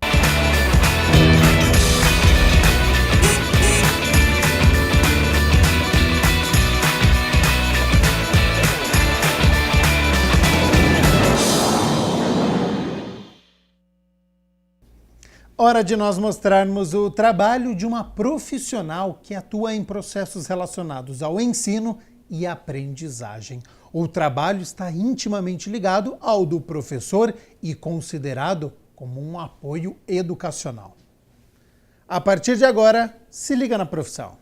Hora de nós mostrarmos o trabalho de uma profissional que atua em processos relacionados ao ensino e aprendizagem. O trabalho está intimamente ligado ao do professor e considerado como um apoio educacional. A partir de agora, se liga na profissão.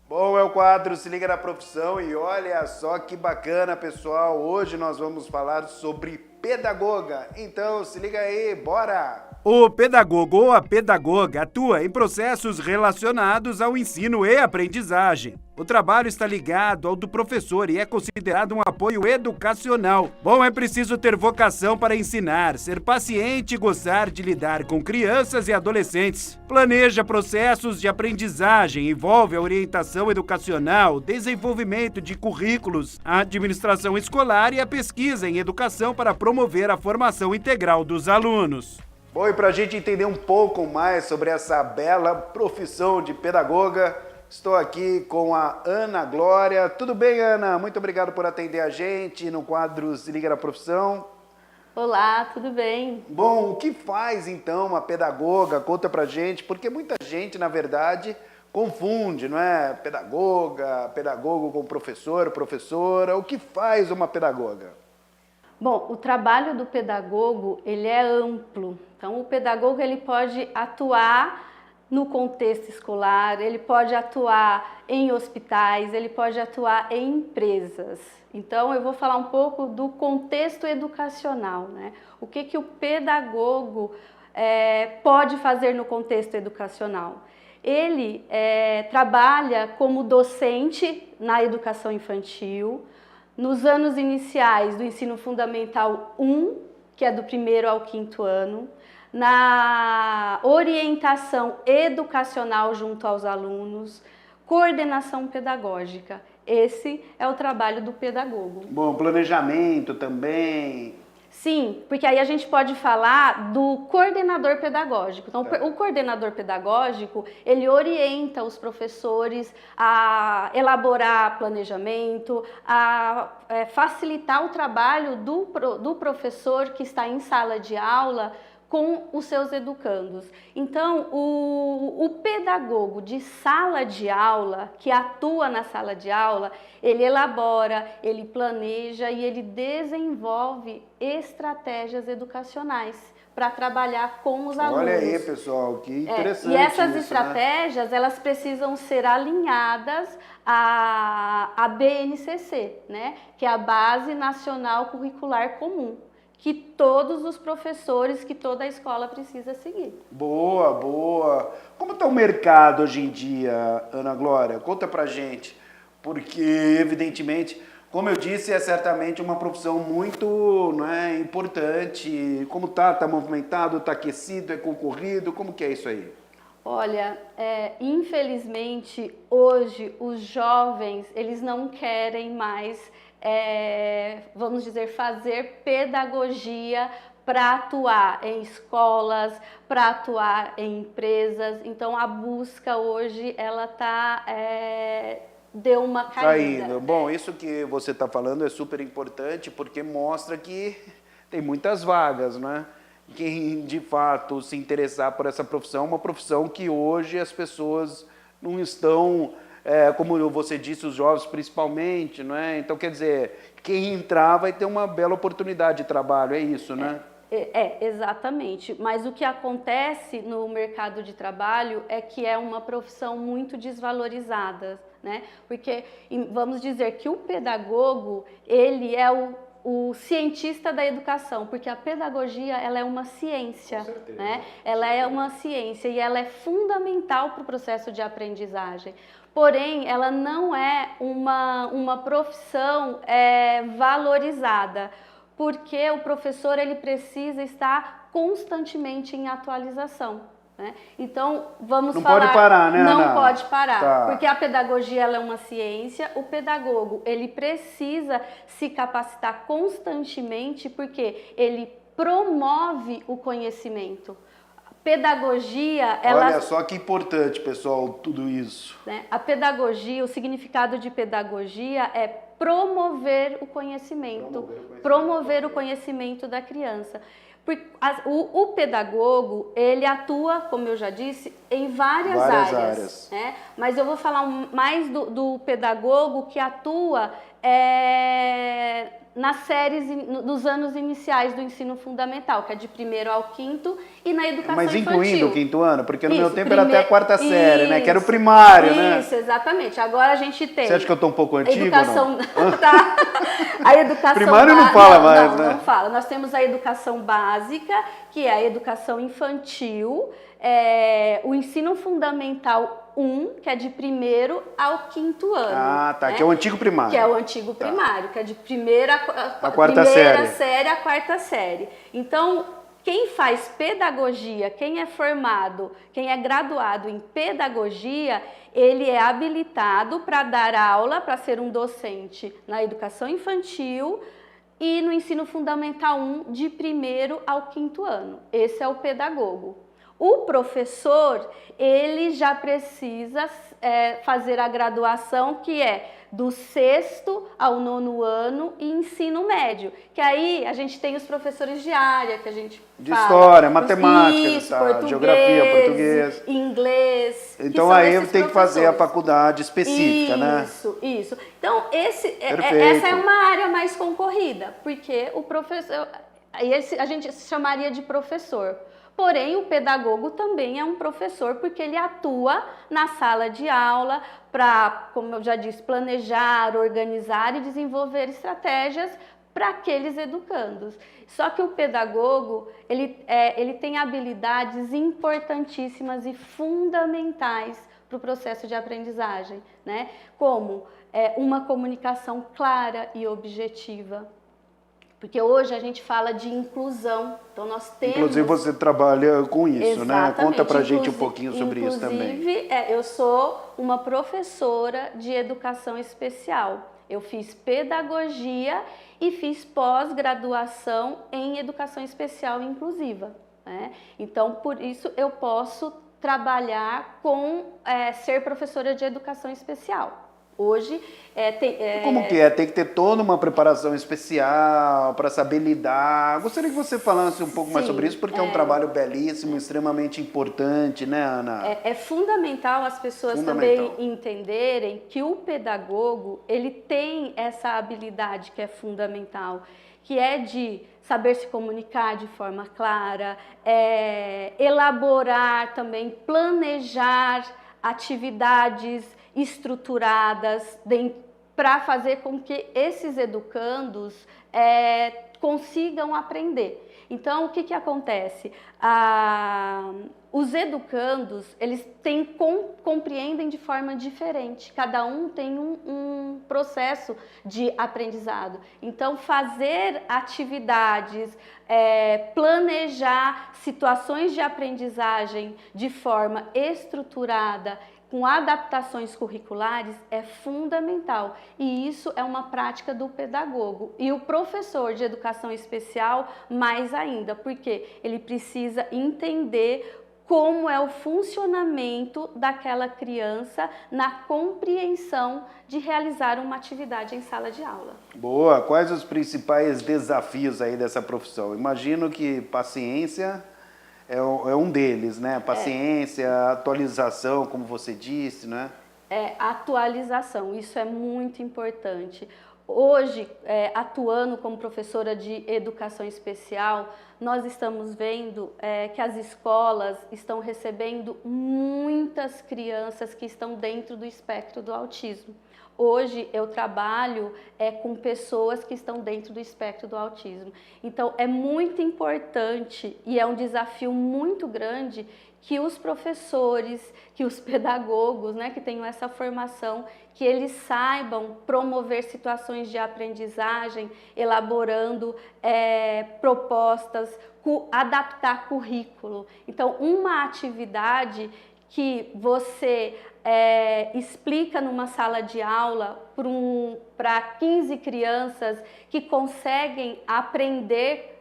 Bom, é o quadro Se Liga na Profissão e olha só que bacana, pessoal. Hoje nós vamos falar sobre pedagoga. Então, se liga aí, bora! O pedagogo ou a pedagoga atua em processos relacionados ao ensino e aprendizagem. O trabalho está ligado ao do professor e é considerado um apoio educacional. Bom, é preciso ter vocação para ensinar, ser paciente e gostar de lidar com crianças e adolescentes. Planeja processos de aprendizagem, envolve a orientação educacional, o desenvolvimento de currículos, a administração escolar e a pesquisa em educação para promover a formação integral dos alunos. Bom, e para a gente entender um pouco mais sobre essa bela profissão de pedagoga, estou aqui com a Ana Glória. Tudo bem, Ana? Muito obrigado por atender a gente no quadro Se Liga na Profissão. Olá, tudo bem? Bom, o que faz então uma pedagoga? Conta pra gente, porque muita gente, na verdade, confunde, não é? Pedagoga, pedagogo com professor, professora. O que faz uma pedagoga? Bom, o trabalho do pedagogo, ele é amplo. Então, o pedagogo, ele pode atuar no contexto escolar, ele pode atuar em hospitais, ele pode atuar em empresas. Então, eu vou falar um pouco do contexto educacional, né? O que o pedagogo pode fazer no contexto educacional? Ele trabalha como docente na educação infantil, nos anos iniciais do ensino fundamental 1, que é do 1º ao 5º ano, na orientação educacional junto aos alunos, coordenação pedagógica. Esse é o trabalho do pedagogo. Bom, planejamento também. Sim, porque aí a gente pode falar do coordenador pedagógico. Então, o coordenador pedagógico, ele orienta os professores a elaborar planejamento, a facilitar o trabalho do professor que está em sala de aula com os seus educandos. Então, o pedagogo de sala de aula, que atua na sala de aula, ele elabora, ele planeja e ele desenvolve estratégias educacionais para trabalhar com os alunos. Olha aí, pessoal, que interessante. E essas isso, estratégias, né? Elas precisam ser alinhadas à BNCC, né? Que é a Base Nacional Curricular Comum, que todos os professores, que toda a escola precisa seguir. Boa, boa. Como está o mercado hoje em dia, Ana Glória? Conta pra gente. porque, evidentemente, como eu disse, é certamente uma profissão muito, né, importante. Como está? Está movimentado, está aquecido, é concorrido? Como que é isso aí? Olha, infelizmente, hoje, os jovens, eles não querem mais, vamos dizer, fazer pedagogia para atuar em escolas, para atuar em empresas. Então, a busca hoje, ela está... deu uma caída. Bom, isso que você está falando é super importante, porque mostra que tem muitas vagas, né? Quem de fato se interessar por essa profissão, uma profissão que hoje as pessoas não estão, como você disse, os jovens principalmente, não é? Então, quer dizer, quem entrar vai ter uma bela oportunidade de trabalho, é isso, né? Exatamente. Mas o que acontece no mercado de trabalho é que é uma profissão muito desvalorizada, né? Porque vamos dizer que o pedagogo, ele é o cientista da educação, porque a pedagogia, ela é uma ciência, né? Ela é uma ciência e ela é fundamental para o processo de aprendizagem. Porém, ela não é uma profissão valorizada, porque o professor, ele precisa estar constantemente em atualização, né? Então, vamos falar... Não pode parar, né, Ana? Não pode parar, Tá. porque a pedagogia, ela é uma ciência, o pedagogo, ele precisa se capacitar constantemente, porque ele promove o conhecimento. Pedagogia, ela... Olha só que importante, pessoal, tudo isso. Né? A pedagogia, o significado de pedagogia é promover o conhecimento, promover o conhecimento da criança. O pedagogo, ele atua, como eu já disse, em várias áreas. Né? Mas eu vou falar mais do pedagogo que atua nas séries, nos anos iniciais do ensino fundamental, que é de 1º ao 5º, e na educação infantil. Mas incluindo o 5º ano? Porque no meu tempo era até a 4ª série, né? Que era o primário, né? Isso, exatamente. Agora a gente tem... Você acha que eu estou um pouco antigo educação, ou não? Tá. A educação Primário não fala mais, né? Não fala. Nós temos a educação básica, que é a educação infantil, o ensino fundamental 1, que é de 1º ao 5º ano. Ah, tá. Né? Que é o antigo primário. Que é o antigo primário, que é de primeira série à 4ª série. Então, quem faz pedagogia, quem é formado, quem é graduado em pedagogia, ele é habilitado para dar aula, para ser um docente na educação infantil e no ensino fundamental 1, de 1º ao 5º ano. Esse é o pedagogo. O professor, ele já precisa fazer a graduação, que é do 6º ao 9º ano e ensino médio. Que aí a gente tem os professores de área, que a gente de fala. História, matemática, português, geografia, português. Inglês. Então aí eu tenho que fazer a faculdade específica, né? Isso. Então essa é uma área mais concorrida, porque o professor... Aí a gente chamaria de professor. Porém, o pedagogo também é um professor, porque ele atua na sala de aula para, como eu já disse, planejar, organizar e desenvolver estratégias para aqueles educandos. Só que o pedagogo, ele tem habilidades importantíssimas e fundamentais para o processo de aprendizagem, né? Como uma comunicação clara e objetiva. Porque hoje a gente fala de inclusão, então nós temos... Inclusive você trabalha com isso, Exatamente. Né? Conta pra gente um pouquinho sobre isso também. Inclusive, eu sou uma professora de educação especial. Eu fiz pedagogia e fiz pós-graduação em educação especial inclusiva, né? Então, por isso eu posso trabalhar com ser professora de educação especial. Hoje Como que é? Tem que ter toda uma preparação especial para saber lidar. Gostaria que você falasse um pouco mais sobre isso, porque é um trabalho belíssimo, extremamente importante, né, Ana? É fundamental as pessoas também entenderem que o pedagogo, ele tem essa habilidade que é fundamental, que é de saber se comunicar de forma clara, elaborar também, planejar atividades estruturadas para fazer com que esses educandos consigam aprender. Então, o que acontece? Os educandos, eles compreendem de forma diferente. Cada um tem um processo de aprendizado. Então, fazer atividades, planejar situações de aprendizagem de forma estruturada, com adaptações curriculares, é fundamental. E isso é uma prática do pedagogo. E o professor de educação especial, mais ainda, porque ele precisa entender como é o funcionamento daquela criança na compreensão de realizar uma atividade em sala de aula. Boa! Quais os principais desafios aí dessa profissão? Imagino que paciência é um deles, né? Paciência, atualização, como você disse, né? Atualização, isso é muito importante. Hoje, atuando como professora de educação especial, nós estamos vendo que as escolas estão recebendo muitas crianças que estão dentro do espectro do autismo. Hoje eu trabalho com pessoas que estão dentro do espectro do autismo. Então é muito importante e é um desafio muito grande que os professores, que os pedagogos, né, que tenham essa formação, que eles saibam promover situações de aprendizagem, elaborando propostas, adaptar currículo. Então, uma atividade que você explica numa sala de aula para 15 crianças que conseguem aprender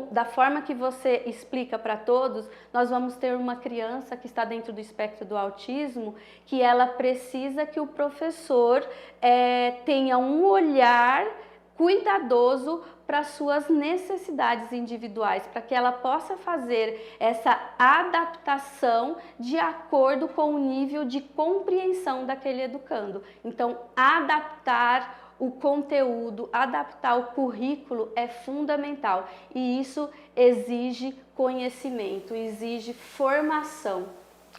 da forma que você explica para todos, nós vamos ter uma criança que está dentro do espectro do autismo, que ela precisa que o professor tenha um olhar cuidadoso para suas necessidades individuais, para que ela possa fazer essa adaptação de acordo com o nível de compreensão daquele educando. Então, adaptar o conteúdo, adaptar o currículo é fundamental e isso exige conhecimento, exige formação.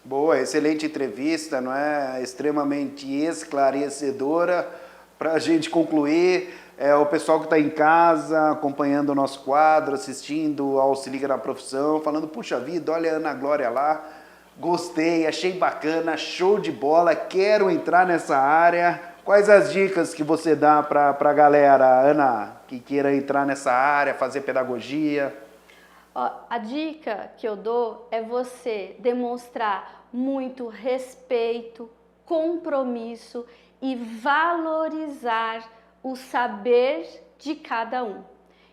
Boa, excelente entrevista, não é? Extremamente esclarecedora. Para a gente concluir, o pessoal que está em casa acompanhando o nosso quadro, assistindo ao Se Liga na Profissão, falando, puxa vida, olha a Ana Glória lá, gostei, achei bacana, show de bola, quero entrar nessa área. Quais as dicas que você dá para a galera, Ana, que queira entrar nessa área, fazer pedagogia? A dica que eu dou é você demonstrar muito respeito, compromisso e valorizar o saber de cada um.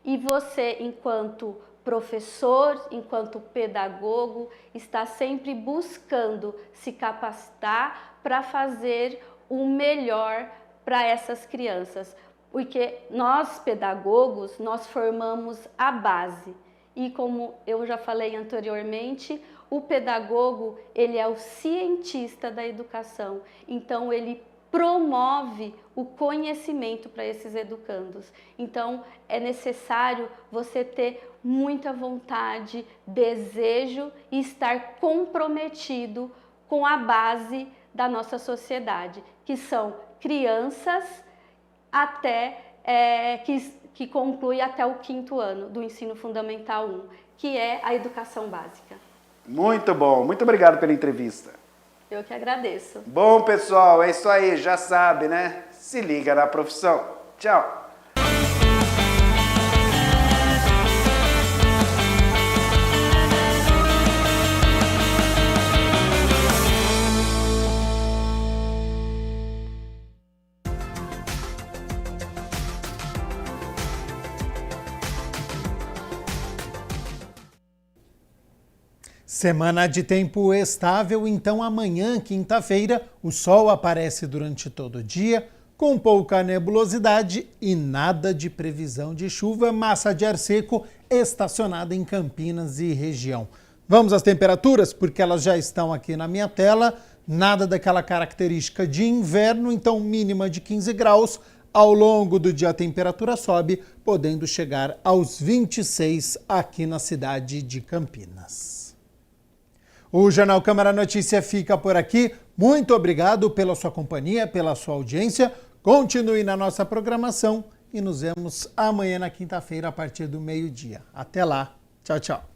E você, enquanto professor, enquanto pedagogo, está sempre buscando se capacitar para fazer o melhor para essas crianças, porque nós pedagogos, nós formamos a base e como eu já falei anteriormente, o pedagogo, ele é o cientista da educação, então ele promove o conhecimento para esses educandos. Então é necessário você ter muita vontade, desejo e estar comprometido com a base da nossa sociedade, que são crianças até que conclui até o 5º ano do ensino fundamental 1, que é a educação básica. Muito bom, muito obrigado pela entrevista. Eu que agradeço. Bom, pessoal, é isso aí, já sabe, né? Se liga na profissão. Tchau. Semana de tempo estável, então amanhã, quinta-feira, o sol aparece durante todo o dia, com pouca nebulosidade e nada de previsão de chuva, massa de ar seco estacionada em Campinas e região. Vamos às temperaturas, porque elas já estão aqui na minha tela, nada daquela característica de inverno, então mínima de 15 graus. Ao longo do dia a temperatura sobe, podendo chegar aos 26 aqui na cidade de Campinas. O Jornal Câmara Notícia fica por aqui. Muito obrigado pela sua companhia, pela sua audiência. Continue na nossa programação e nos vemos amanhã na quinta-feira a partir do meio-dia. Até lá. Tchau, tchau.